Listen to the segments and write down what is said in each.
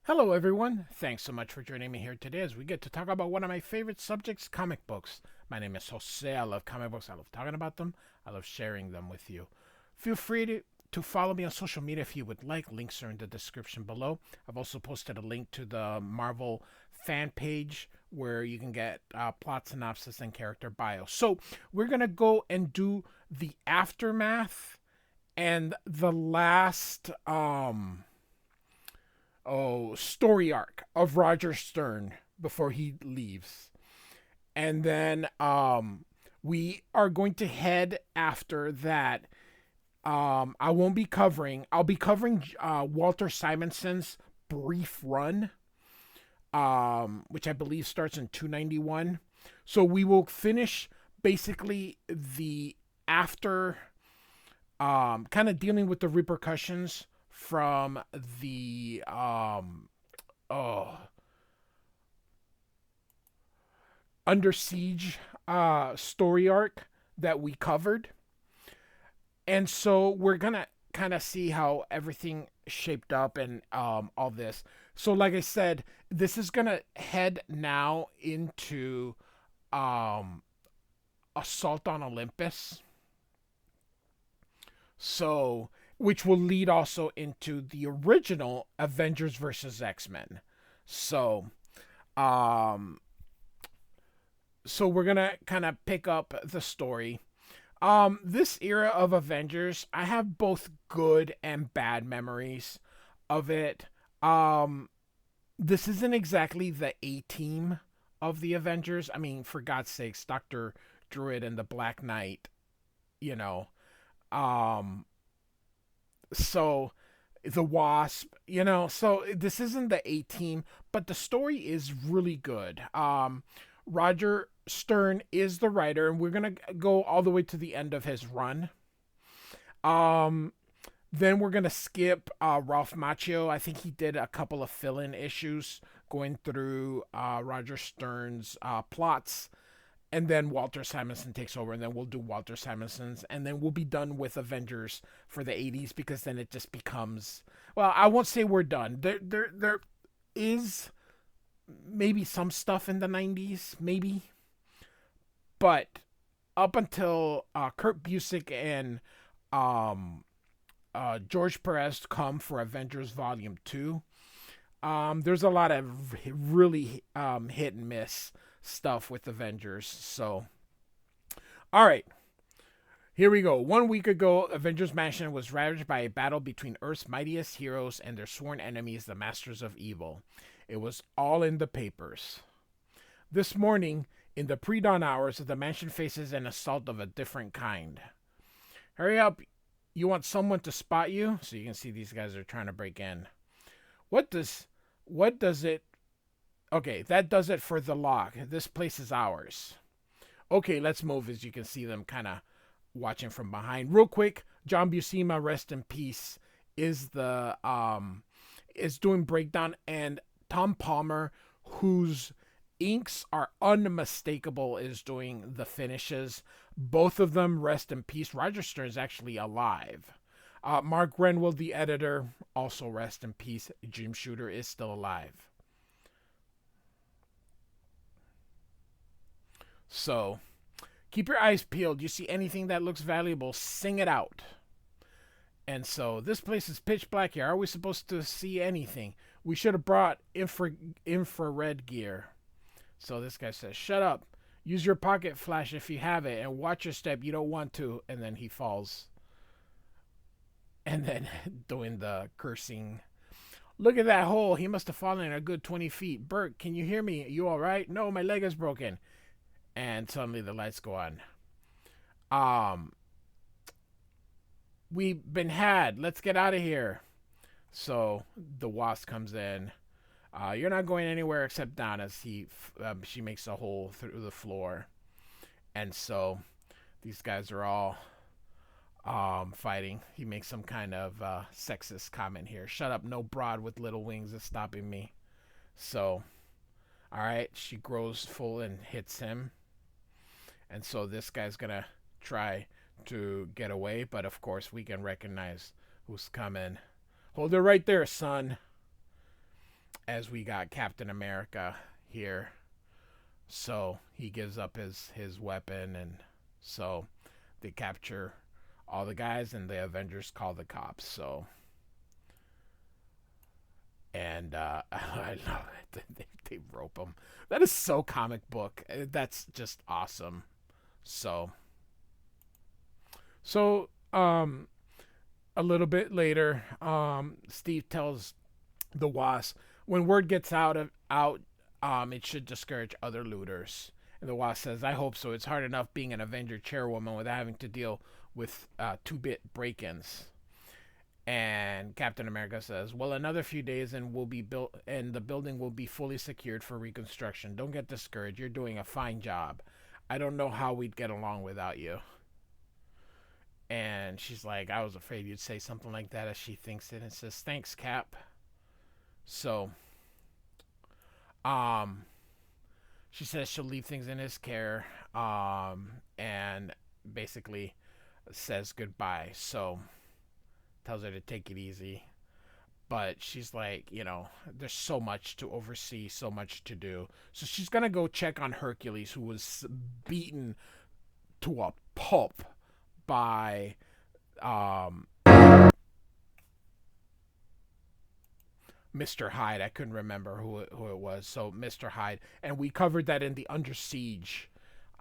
Hello, everyone. Thanks so much for joining me here today as we get to talk about one of my favorite subjects, comic books. My name is Jose. I love comic books. I love talking about them. I love sharing them with you. Feel free to follow me on social media if you would like. Links are in the description below. I've also posted a link to the Marvel fan page where you can get plot synopsis and character bios. So we're going to go and do the aftermath and the last story arc of Roger Stern before he leaves. And then we are going to head after that. I'll be covering Walter Simonson's brief run, which I believe starts in 291. So we will finish basically the after, kind of dealing with the repercussions from the oh Under Siege story arc that we covered. And so we're gonna kind of see how everything shaped up and all this. So like I said, this is gonna head now into um Assault on Olympus. So which will lead also into the original Avengers versus X-Men. So um so we're gonna kind of pick up the story. This era of Avengers, I have both good and bad memories of it. This isn't exactly the A team of the Avengers. I mean, for God's sakes, Doctor Druid and the Black Knight, you know. Um, so the Wasp, so this isn't the A team, but the story is really good. Roger Stern is the writer, and we're gonna go all the way to the end of his run. Um, then we're gonna skip Ralph Macchio. I think he did a couple of fill-in issues going through Roger Stern's plots, and then Walter Simonson takes over, and then we'll do Walter Simonson's, and then we'll be done with Avengers for the '80s because then it just becomes, well, I won't say we're done. There is maybe some stuff in the '90s, maybe, but up until Kurt Busiek and um, George Perez come for Avengers Volume 2, there's a lot of really hit and miss stuff with Avengers. So, all right, here we go. 1 week ago, Avengers Mansion was ravaged by a battle between Earth's mightiest heroes and their sworn enemies, the Masters of Evil. It was all in the papers. This morning, in the pre-dawn hours, the mansion faces an assault of a different kind. Hurry up. You want someone to spot you? So you can see these guys are trying to break in. What does it? Okay, that does it for the lock. This place is ours. Okay, let's move. As you can see them kind of watching from behind. Real quick, John Buscema, rest in peace, is doing breakdown, and Tom Palmer, whose inks are unmistakable, is doing the finishes. Both of them, rest in peace. Roger Stern is actually alive. Mark Renwell, the editor, also rest in peace. Jim Shooter is still alive. So, keep your eyes peeled. You see anything that looks valuable, sing it out. And so, this place is pitch black here. Are we supposed to see anything? We should have brought infrared gear. So this guy says, shut up. Use your pocket flash if you have it, and watch your step. You don't want to. And then he falls. And then doing the cursing. Look at that hole. He must have fallen a good 20 feet. Bert, can you hear me? You all right? No, my leg is broken. And suddenly the lights go on. We've been had. Let's get out of here. So the Wasp comes in. You're not going anywhere except down, as she makes a hole through the floor. And so these guys are all fighting. He makes some kind of sexist comment here. Shut up, no broad with little wings is stopping me. So, all right, she grows full and hits him. And so this guy's going to try to get away, but of course we can recognize who's coming. Hold her right there, son. as we got Captain America here. So he gives up his weapon, and so they capture all the guys, and the Avengers call the cops. So, and I love it. They rope him. That is so comic book. That's just awesome. So, so a little bit later, Steve tells the Wasp, when word gets out, it should discourage other looters. And the Wasp says, "I hope so. It's hard enough being an Avenger chairwoman without having to deal with two-bit break-ins." And Captain America says, "Well, another few days and we'll be built, and the building will be fully secured for reconstruction. Don't get discouraged. You're doing a fine job. I don't know how we'd get along without you." And she's like, "I was afraid you'd say something like that," as she thinks it, and says, "Thanks, Cap." So, um, she says she'll leave things in his care, and basically says goodbye. So, tells her to take it easy. But she's like, there's so much to oversee, so much to do. So she's going to go check on Hercules, who was beaten to a pulp by Mr. Hyde. I couldn't remember who it was. So Mr. Hyde. And we covered that in the Under Siege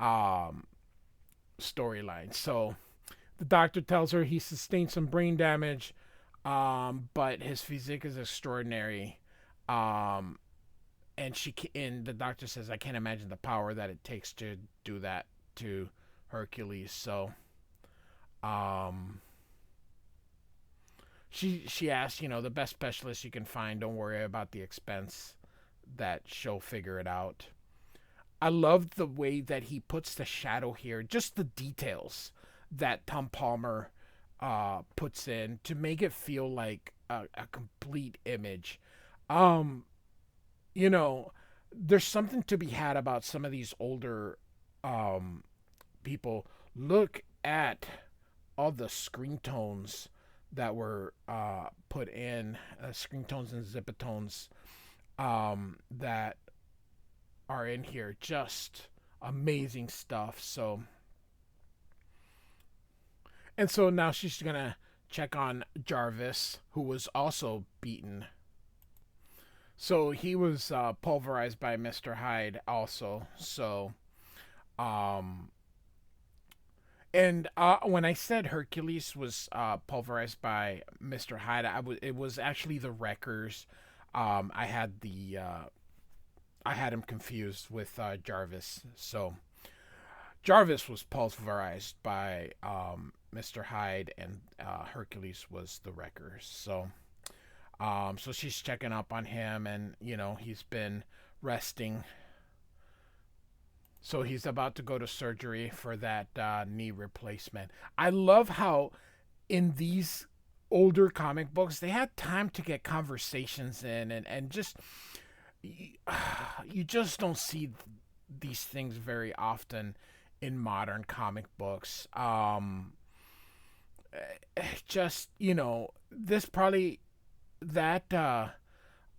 storyline. So the doctor tells her he sustained some brain damage, but his physique is extraordinary. Um, and the doctor says, "I can't imagine the power that it takes to do that to Hercules." So, um, she asks, the best specialist you can find. Don't worry about the expense. That she'll figure it out. I love the way that he puts the shadow here, just the details that Tom Palmer puts in to make it feel like a complete image. Um, you know, there's something to be had about some of these older um, people. Look at all the screen tones that were put in, screen tones and zipitones that are in here. Just amazing stuff. So now she's gonna check on Jarvis, who was also beaten. So he was pulverized by Mr. Hyde also. Um, and when I said Hercules was pulverized by Mr. Hyde, it was actually the Wreckers. I had I had him confused with Jarvis. So Jarvis was pulverized by Mr. Hyde, and Hercules was the Wreckers. So she's checking up on him, and he's been resting. So he's about to go to surgery for that knee replacement. I love how in these older comic books they had time to get conversations in, and just you just don't see these things very often in modern comic books. Just this probably that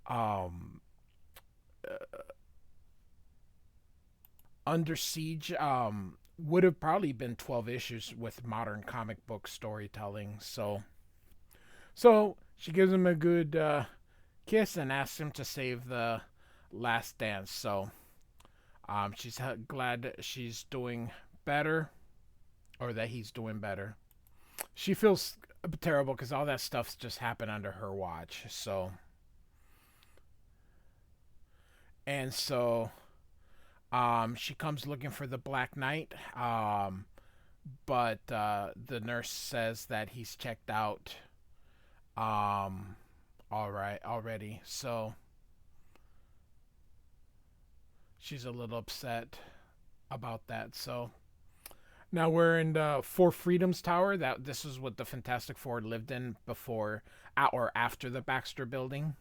um Under Siege would have probably been 12 issues with modern comic book storytelling. So she gives him a good kiss and asks him to save the last dance. So she's glad that she's doing better, or that he's doing better. She feels terrible because all that stuff's just happened under her watch. So she comes looking for the Black Knight, but the nurse says that he's checked out. All right, already. So she's a little upset about that. So now we're in the Four Freedoms Tower. This is what the Fantastic Four lived in before or after the Baxter Building,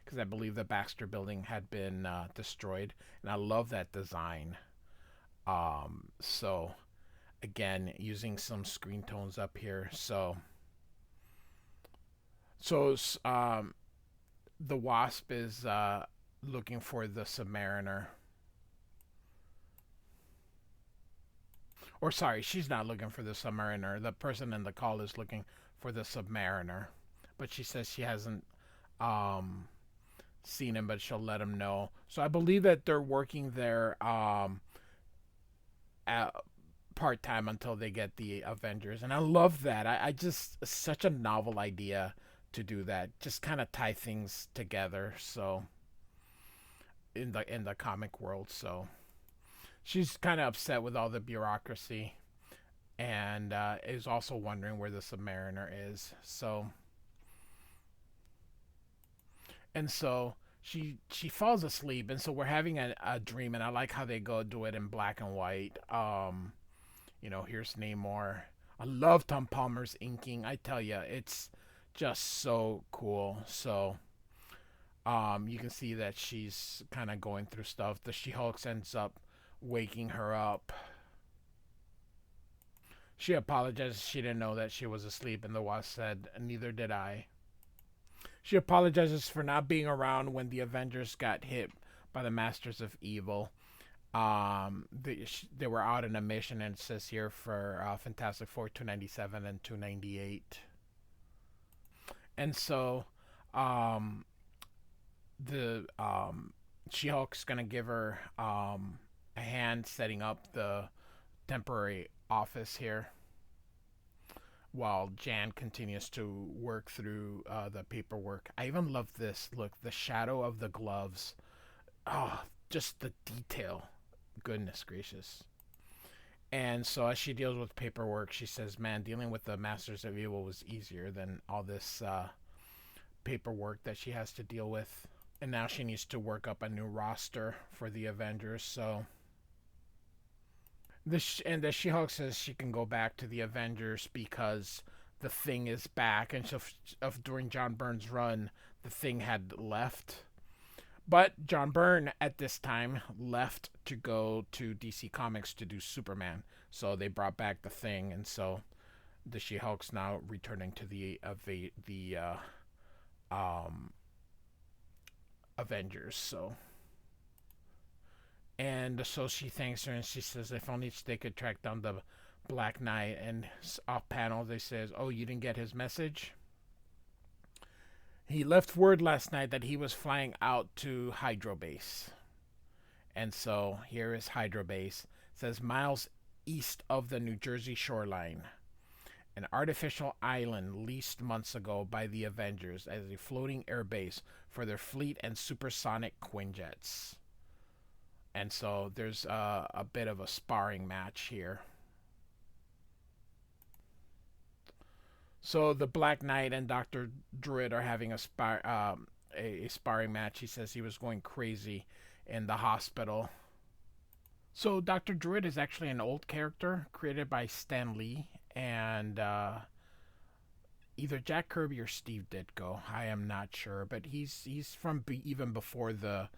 because I believe the Baxter Building had been destroyed, and I love that design. So again, using some screen tones up here. So the Wasp is looking for the Submariner. Or sorry, she's not looking for the Submariner. The person in the call is looking for the Submariner, but she says she hasn't um, seen him, but she'll let him know. So I believe that they're working there at part time until they get the Avengers, and I love that. I just such a novel idea to do that. Just kind of tie things together. So in the comic world, so she's kind of upset with all the bureaucracy, and is also wondering where the Submariner is. So she falls asleep, and so we're having a dream, and I like how they go do it in black and white. Here's Namor. I love Tom Palmer's inking. I tell you, it's just so cool. So you can see that she's kind of going through stuff. The She-Hulk ends up waking her up. She apologizes. She didn't know that she was asleep, and the Wasp said, "Neither did I." She apologizes for not being around when the Avengers got hit by the Masters of Evil. They were out on a mission, and it says here for Fantastic Four 297 and 298. And so, um, the She-Hulk's gonna give her a hand setting up the temporary office here, while Jan continues to work through the paperwork. I even love this. Look, the shadow of the gloves. Oh, just the detail. Goodness gracious. And so as she deals with paperwork, she says, man, dealing with the Masters of Evil was easier than all this paperwork that she has to deal with. And now she needs to work up a new roster for the Avengers. So the She-Hulk says she can go back to the Avengers because the Thing is back. And so during John Byrne's run, the Thing had left. But John Byrne at this time left to go to DC Comics to do Superman. So they brought back the Thing, and so the She-Hulk's now returning to the Avengers. So she thanks her, and she says if only they could track down the Black Knight. And off panel they says, "Oh, you didn't get his message? He left word last night that he was flying out to Hydro Base." And so here is Hydro Base. It says miles east of the New Jersey shoreline. An artificial island leased months ago by the Avengers as a floating air base for their fleet and supersonic Quinjets. And so there's a bit of a sparring match here. So the Black Knight and Dr. Druid are having a sparring match. He says he was going crazy in the hospital. So Dr. Druid is actually an old character created by Stan Lee and either Jack Kirby or Steve Ditko. I am not sure, but he's from even before the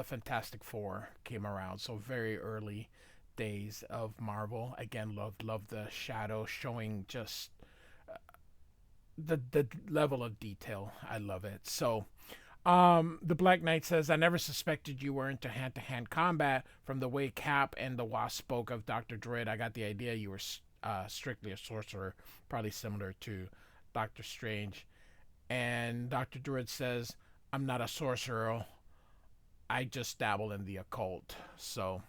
Fantastic Four came around. So very early days of Marvel. Again, love the shadow showing just the level of detail. I love it. So the Black Knight says, I never suspected you were into hand-to-hand combat. From the way Cap and the Wasp spoke of Dr. Druid, I got the idea you were strictly a sorcerer, probably similar to Doctor Strange. And Dr. Druid says, I'm not a sorcerer. I just dabble in the occult. So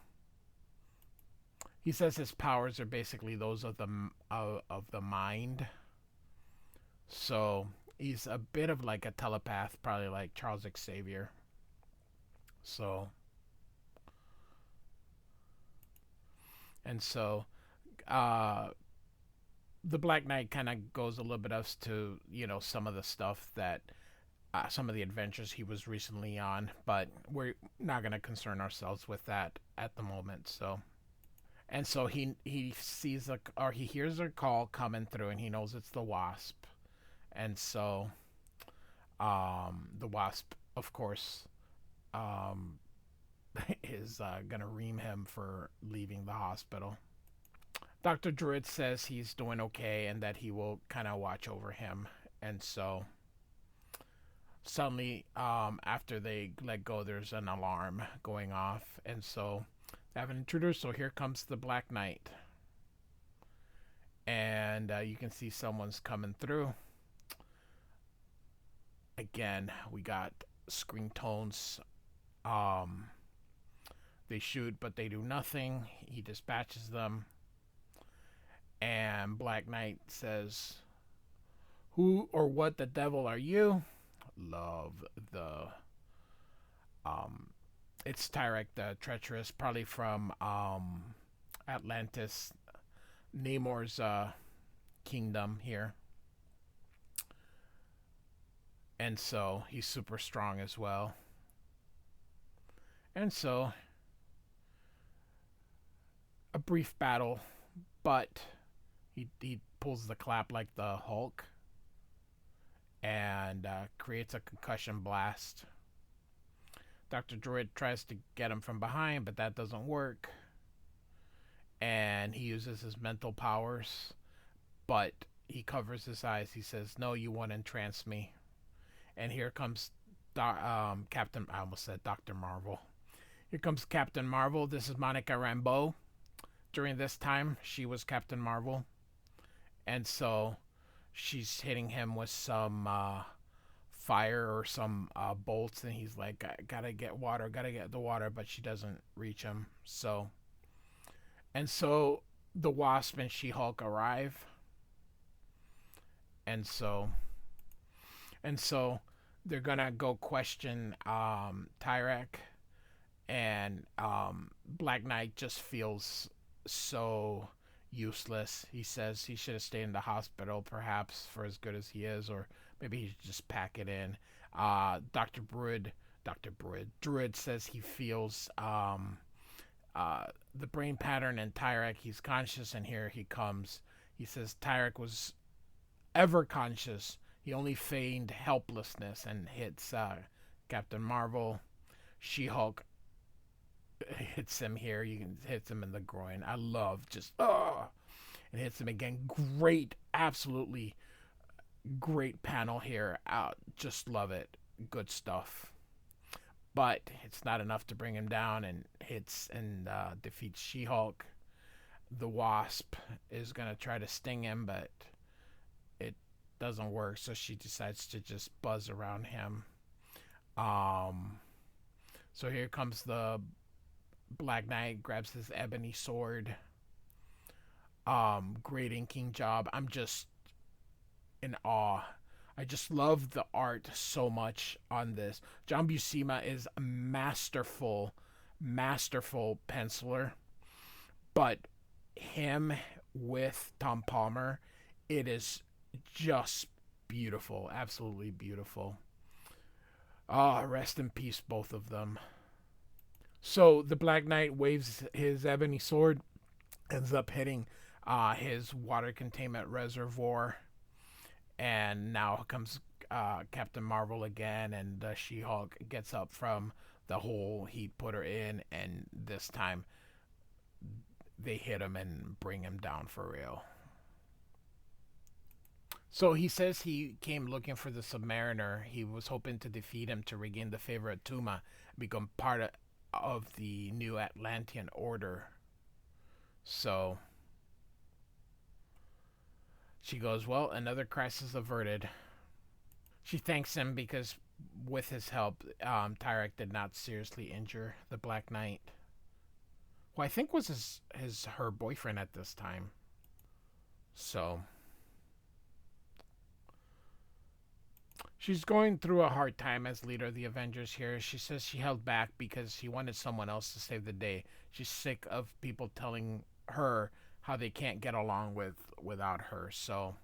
he says his powers are basically those of the mind. So he's a bit of like a telepath, probably like Charles Xavier. So the Black Knight kind of goes a little bit as to some of the stuff that some of the adventures he was recently on, but we're not going to concern ourselves with that at the moment. So he sees he hears a call coming through, and he knows it's the Wasp. And so the Wasp, of course, is gonna ream him for leaving the hospital. Dr. Druid says he's doing okay and that he will kind of watch over him And so suddenly, after they let go, there's an alarm going off, and so they have an intruder. So here comes the Black Knight, and you can see someone's coming through. Again, we got screen tones. Um, they shoot, but they do nothing. He dispatches them, and Black Knight says, "Who or what the devil are you?" Love the it's Tyrek the Treacherous, probably from Atlantis, Namor's kingdom here, and so he's super strong as well. And so a brief battle, but he pulls the clap like the Hulk and creates a concussion blast. Dr. Druid tries to get him from behind, but that doesn't work. And he uses his mental powers, but he covers his eyes. He says, "No, you won't entrance me." And here comes Captain. I almost said Dr. Marvel. Here comes Captain Marvel. This is Monica Rambeau. During this time, she was Captain Marvel, and so she's hitting him with some fire or some bolts, and he's like, "Gotta get water, gotta get the water," but she doesn't reach him. So the Wasp and She-Hulk arrive, and so and so they're gonna go question Tyrek, and Black Knight just feels so useless. He says he should have stayed in the hospital, perhaps, for as good as he is, or maybe he should just pack it in. Dr. Druid says he feels the brain pattern in Tyrek. He's conscious, and here he comes. He says Tyrek was ever conscious. He only feigned helplessness, and hits Captain Marvel. She-Hulk hits him here. You can hits him in the groin. I love just and hits him again. Great, absolutely great panel here. Just love it. Good stuff. But it's not enough to bring him down, and hits and defeats She-Hulk. The Wasp is gonna try to sting him, but it doesn't work. So she decides to just buzz around him. So here comes the Black Knight, grabs his ebony sword. Great inking job. I'm just in awe. I just love the art so much on this. John Buscema is a masterful penciler, but him with Tom Palmer, it is just beautiful, absolutely beautiful. Rest in peace, both of them. So the Black Knight waves his ebony sword, ends up hitting his water containment reservoir, and now comes Captain Marvel again, and She-Hulk gets up from the hole he put her in, and this time they hit him and bring him down for real. So he says he came looking for the Submariner. He was hoping to defeat him to regain the favor of Tuma, become part of the new Atlantean order. So she goes, "Well, another crisis averted." She thanks him because with his help, Tyrek did not seriously injure the Black Knight, who I think was her boyfriend at this time. So she's going through a hard time as leader of the Avengers here. She says she held back because she wanted someone else to save the day. She's sick of people telling her how they can't get along without her. So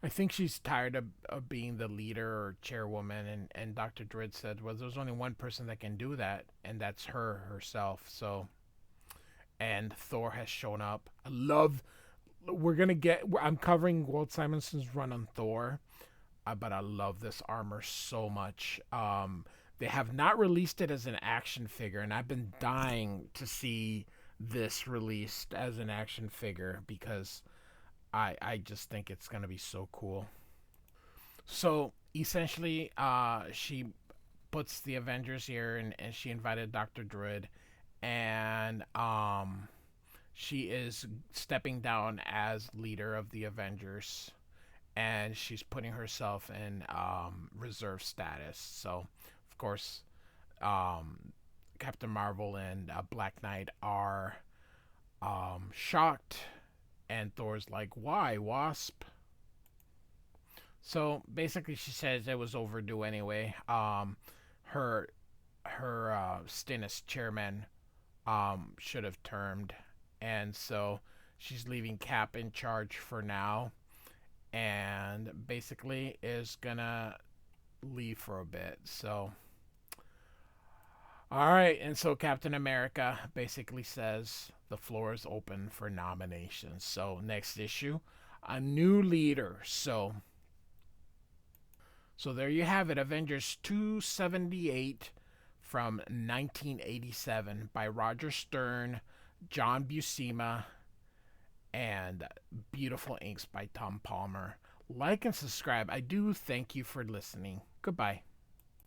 I think she's tired of being the leader or chairwoman, and Dr. Druid said, "Well, there's only one person that can do that, and that's her herself." So, and Thor has shown up. I love. We're gonna get. I'm covering Walt Simonson's run on Thor, but I love this armor so much. They have not released it as an action figure, and I've been dying to see this released as an action figure because I just think it's gonna be so cool. So essentially, she puts the Avengers here, and she invited Doctor Druid, and she is stepping down as leader of the Avengers, and she's putting herself in reserve status. So, of course, um, Captain Marvel and Black Knight are shocked, and Thor's like, "Why, Wasp?" So basically, she says it was overdue anyway. Her stint as chairman should have termed, and so she's leaving Cap in charge for now, and basically is gonna leave for a bit. So, all right, and so Captain America basically says the floor is open for nominations. So next issue, a new leader. So there you have it, Avengers 278 from 1987 by Roger Stern, John Buscema, and beautiful inks by Tom Palmer. Like and subscribe. I do thank you for listening. Goodbye.